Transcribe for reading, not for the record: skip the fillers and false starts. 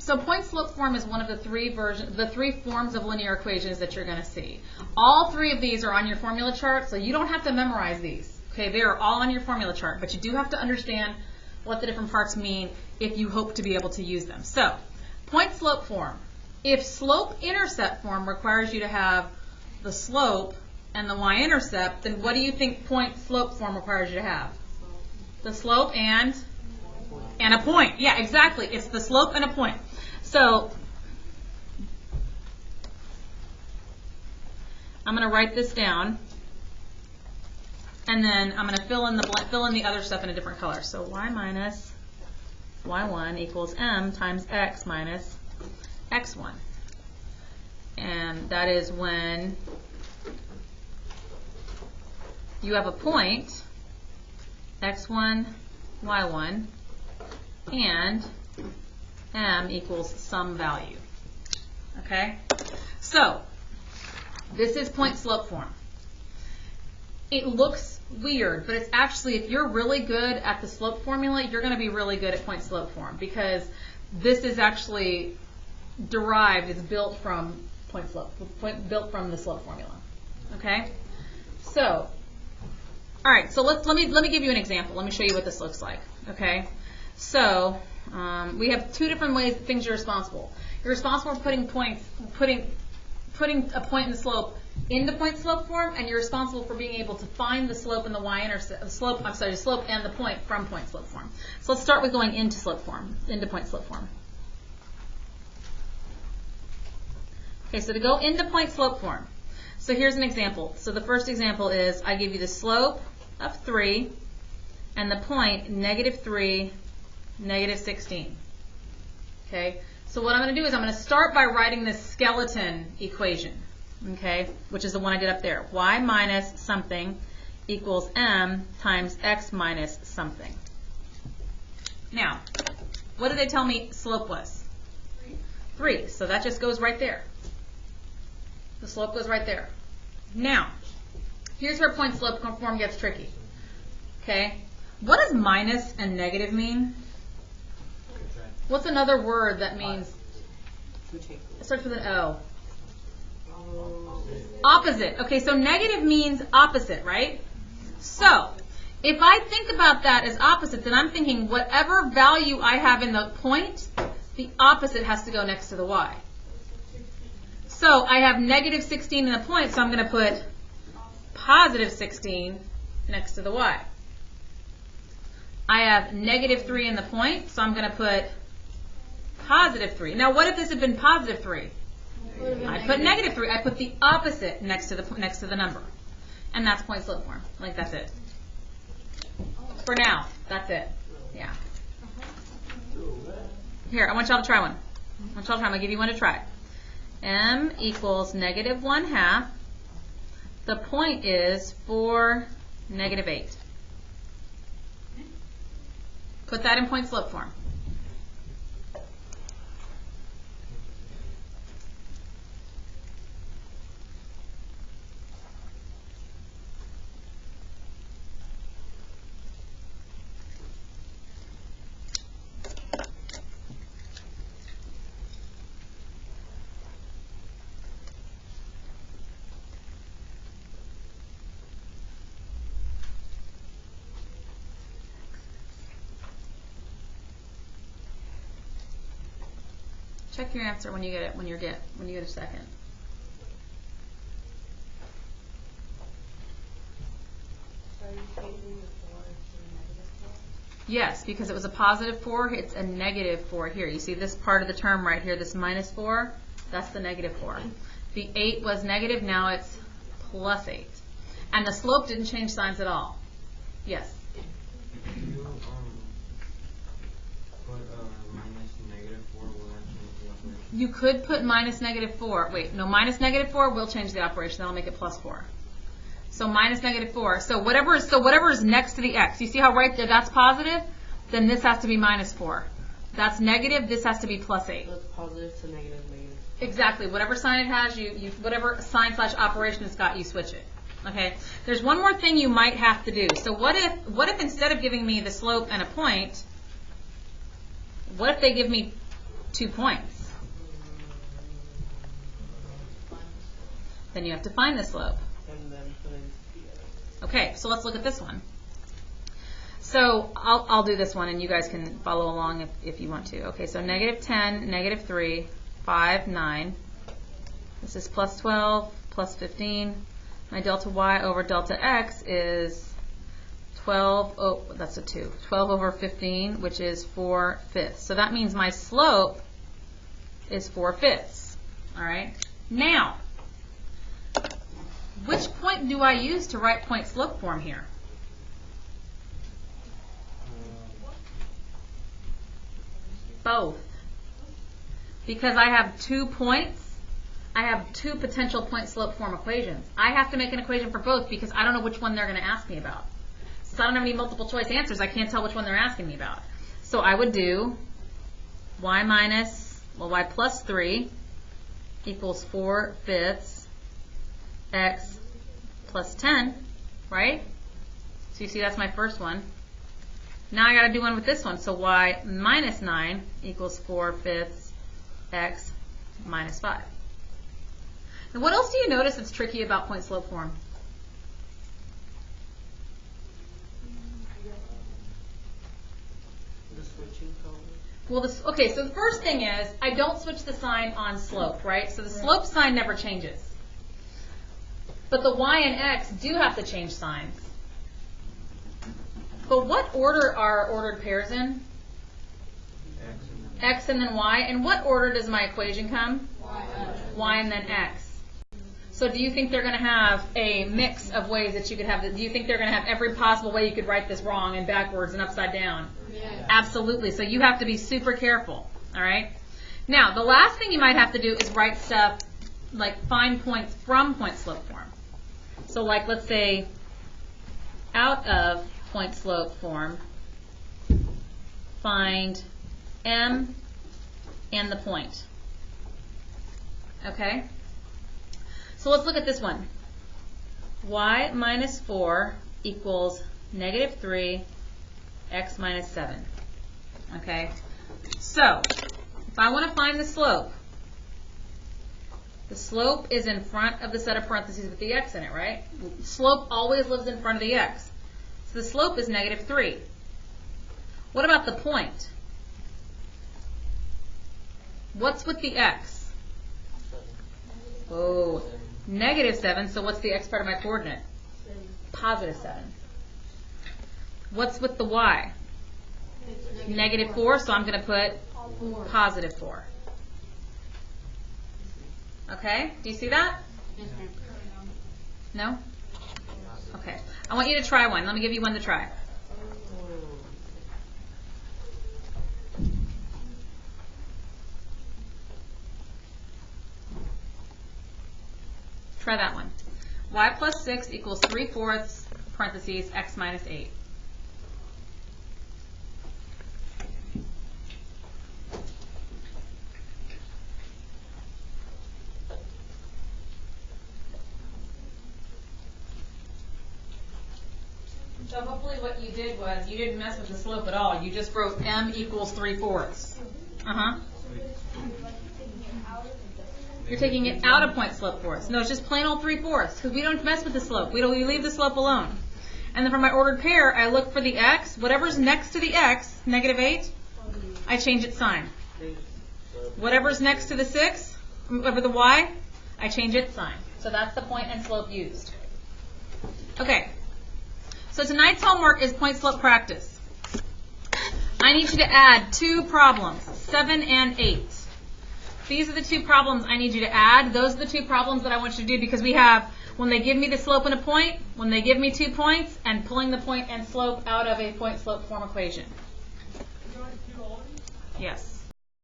So point-slope form is one of the three forms of linear equations that you're going to see. All three of these are on your formula chart, so you don't have to memorize these. Okay, they are all on your formula chart, but you do have to understand what the different parts mean if you hope to be able to use them. So, point-slope form. If slope-intercept form requires you to have the slope and the y-intercept, then what do you think point-slope form requires you to have? The slope and a point. Yeah, exactly. It's the slope and a point. So I'm going to write this down, and then I'm going to fill in the other stuff in a different color. So y minus y1 equals m times x minus x1. And that is when you have a point, x1, y1, and m equals some value. Okay? So, this is point-slope form. It looks weird, but it's actually, if you're really good at the slope formula, you're going to be really good at point-slope form, because this is actually derived, it's built from point-slope, built from the slope formula. Okay? So, all right, so let me give you an example. Let me show you what this looks like. Okay? So, we have two different things you're responsible. You're responsible for putting a point in the slope into point-slope form, and you're responsible for being able to find the slope and the y-intercept, slope and the point from point-slope form. So let's start with going into point-slope form. Okay, so to go into point-slope form, so here's an example. So the first example is I give you the slope of 3 and the point -3, -16. Okay, so what I'm going to do is I'm going to start by writing this skeleton equation, okay, which is the one I did up there. Y minus something equals m times x minus something. Now, what did they tell me slope was? 3. So that just goes right there. The slope goes right there. Now, here's where point-slope form gets tricky. Okay, what does minus and negative mean? What's another word that means? It starts with an O. Opposite. Okay, so negative means opposite, right? So, if I think about that as opposite, then I'm thinking whatever value I have in the point, the opposite has to go next to the y. So I have -16 in the point, so I'm going to put +16 next to the y. I have -3 in the point, so I'm going to put +3. Now, what if this had been +3? I put -3. I put the opposite next to the number, and that's point-slope form. Like, that's it. For now, that's it. Yeah. Here, I want y'all to try one. I'm going to give you one to try. M equals -1/2. The point is 4, -8. Put that in point-slope form. Check your answer when you get it. When you get a second. Are you changing the 4 to -4? Yes, because it was a +4. It's a -4 here. You see this part of the term right here, this -4. That's the -4. The 8 was negative. Now it's +8, and the slope didn't change signs at all. Yes. You could put -4. Wait, no, -4 will change the operation. That'll make it +4. So -4. So whatever is next to the x. You see how right there that's positive? Then this has to be -4. That's negative. This has to be +8. So it's positive to negative, negative. Exactly. Whatever sign it has, whatever sign/operation it's got, you switch it. Okay. There's one more thing you might have to do. So what if instead of giving me the slope and a point, what if they give me 2 points. Then you have to find the slope. And then put in the Okay, so let's look at this one. So I'll do this one, and you guys can follow along if you want to. Okay, so negative 10, negative 3, 5, 9. This is plus 12, plus 15. My delta y over delta x is 12, oh, that's a 2. 12 over 15, which is 4/5. So that means my slope is 4/5. All right? Now, which point do I use to write point slope form here? Both. Because I have 2 points, I have 2 potential point slope form equations. I have to make an equation for both because I don't know which one they're going to ask me about. Since I don't have any multiple choice answers, I can't tell which one they're asking me about. So I would do y plus 3 equals 4/5 x plus 10, right? So you see that's my first one. Now I got to do one with this one. So y minus 9 equals 4/5 x minus 5. Now what else do you notice that's tricky about point slope form? switching color. Well, okay, so the first thing is I don't switch the sign on slope, right? So the slope sign never changes. But the y and x do have to change signs. But what order are ordered pairs in? X and then y. And what order does my equation come? Y and then x. So do you think they're going to have a mix of ways that you could have do you think they're going to have every possible way you could write this wrong and backwards and upside down? Yeah. Absolutely. So you have to be super careful. All right? Now, the last thing you might have to do is write stuff like find points from point slope form. So like let's say out of point slope form, find m and the point. Okay? So let's look at this one. Y minus 4 equals negative 3 x minus 7. Okay? So, if I want to find the slope is in front of the set of parentheses with the x in it, right? Slope always lives in front of the x. So the slope is negative 3. What about the point? What's with the x? Oh, negative 7. So what's the x part of my coordinate? Positive 7. What's with the y? Negative 4, so I'm going to put positive 4. Okay? Do you see that? No? Okay. I want you to try one. Let me give you one to try. Try that one. Y plus 6 equals 3/4 parentheses x minus 8. So hopefully what you did was you didn't mess with the slope at all. You just wrote m equals 3/4. Uh-huh. You're taking it out of point slope force. No, it's just plain old 3/4 because we don't mess with the slope. We leave the slope alone. And then for my ordered pair, I look for the x. Whatever's next to the x, negative 8, I change its sign. Whatever's next to the 6, over the y, I change its sign. So that's the point and slope used. Okay. So tonight's homework is point slope practice. I need you to add 2 problems, 7 and 8. These are the 2 problems I need you to add. Those are the 2 problems that I want you to do because we have when they give me the slope and a point, when they give me 2 points, and pulling the point and slope out of a point slope form equation. Yes.